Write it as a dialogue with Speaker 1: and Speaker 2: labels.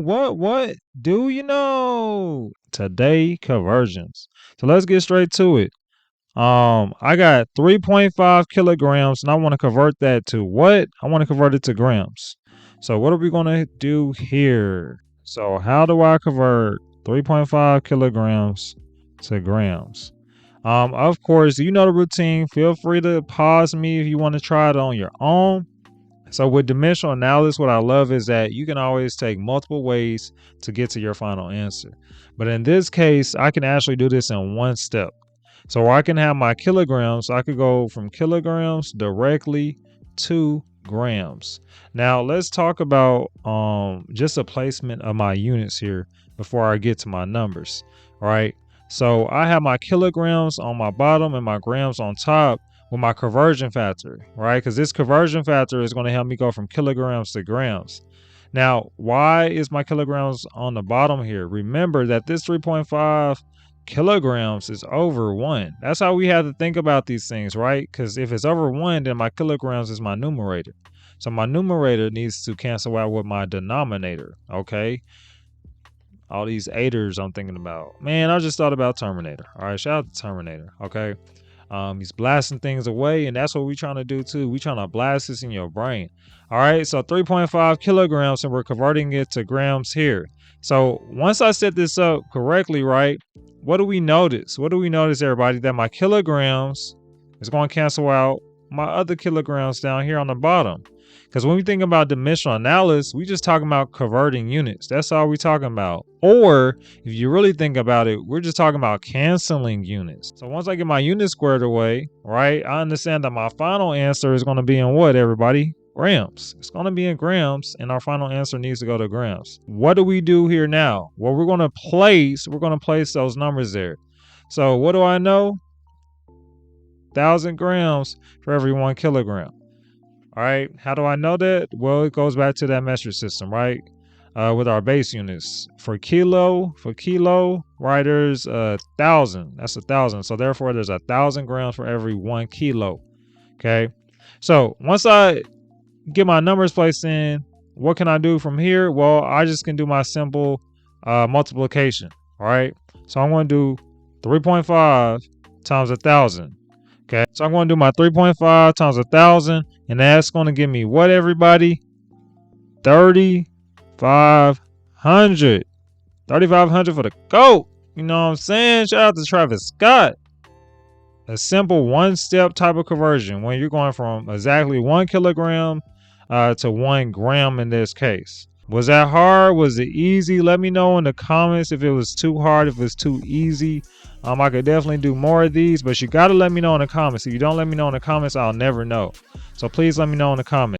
Speaker 1: What do you know? Today conversions. So let's get straight to it. I got 3.5 kilograms and I want to convert that to what? I want to convert it to grams. So what are we going to do here? So how do I convert 3.5 kilograms to grams? Of course, you know the routine. Feel free to pause me if you want to try it on your own. So with dimensional analysis, what I love is that you can always take multiple ways to get to your final answer. But in this case, I can actually do this in one step. So I can have my kilograms, I could go from kilograms directly to grams. Now let's talk about just a placement of my units here before I get to my numbers. All right. So I have my kilograms on my bottom and my grams on top with my conversion factor, right? Because this conversion factor is going to help me go from kilograms to grams. Now, why is my kilograms on the bottom here? Remember that this 3.5 kilograms is over 1. That's how we have to think about these things, right? Because if it's over 1, then my kilograms is my numerator. So my numerator needs to cancel out with my denominator, okay? All these eighters I'm thinking about. Man, I just thought about Terminator. All right, shout out to Terminator, okay? He's blasting things away, and that's what we're trying to do too. We're trying to blast this in your brain. All right, so 3.5 kilograms, and we're converting it to grams here. So once I set this up correctly, right, what do we notice? What do we notice, everybody? That my kilograms is going to cancel out my other kilograms down here on the bottom. Because when we think about dimensional analysis, we just talking about converting units. That's all we're talking about. Or if you really think about it, we're just talking about canceling units. So once I get my units squared away, right, I understand that my final answer is going to be in what, everybody? Grams. It's going to be in grams, and our final answer needs to go to grams. What do we do here now? Well, we're going to place those numbers there. So what do I know? 1,000 grams for every 1 kilogram. All right. How do I know that? Well, it goes back to that metric system, right? With our base units for kilo, right? There's 1,000. That's 1,000. So therefore, there's 1,000 grams for every 1 kilo. Okay. So once I get my numbers placed in, what can I do from here? Well, I just can do my simple multiplication. All right. So I'm going to do 3.5 times 1,000. Okay, so I'm going to do my 3.5 times 1,000, and that's going to give me what, everybody? 3,500. 3,500 for the GOAT. You know what I'm saying? Shout out to Travis Scott. A simple one-step type of conversion when you're going from exactly 1 kilogram to 1 gram in this case. Was that hard? Was it easy? Let me know in the comments if it was too hard, if it was too easy. I could definitely do more of these, but you got to let me know in the comments. If you don't let me know in the comments, I'll never know. So please let me know in the comments.